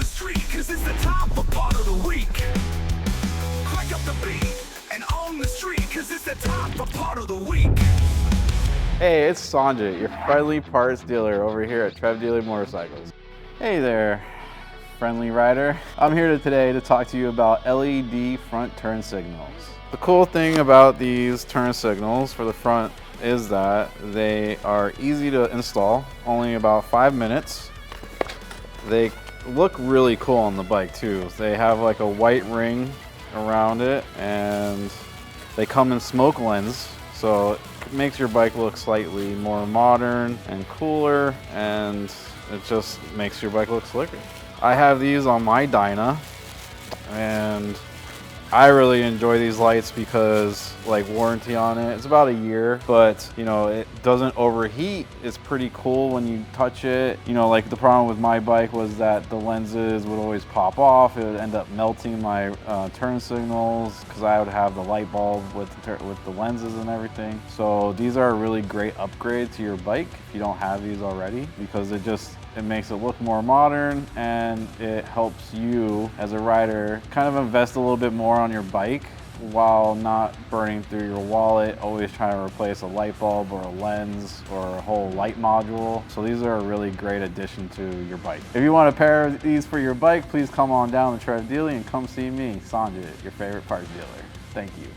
the street, cause it's the top part of the week. Crank up the beat and on the street, cause it's the top part of the week. Hey, it's Sanjay, your friendly parts dealer over here at Trev Deeley Motorcycles. Hey there, friendly rider. I'm here today to talk to you about LED front turn signals. The cool thing about these turn signals for the front is that they are easy to install, only about 5 minutes. They look really cool on the bike too. They have like a white ring around it and they come in smoke lens, so it makes your bike look slightly more modern and cooler, and it just makes your bike look slicker. I have these on my Dyna, and I really enjoy these lights because, like, warranty on it, it's about a year, but you know, it doesn't overheat. It's pretty cool when you touch it. You know, like the problem with my bike was that the lenses would always pop off. It would end up melting my turn signals because I would have the light bulb with the lenses and everything. So these are a really great upgrade to your bike if you don't have these already, because it makes it look more modern, and it helps you as a rider kind of invest a little bit more on your bike while not burning through your wallet, always trying to replace a light bulb or a lens or a whole light module. So these are a really great addition to your bike. If you want a pair of these for your bike, please come on down to Trev Deeley and come see me, Sanjay, your favorite parts dealer. Thank you.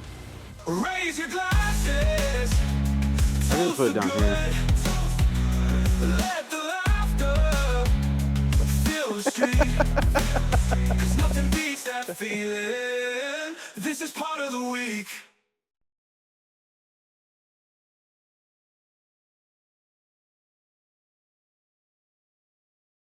Raise your glasses. I didn't put it down here. Let the laughter fill the street. Cause nothing beats that feeling. This is part of the week.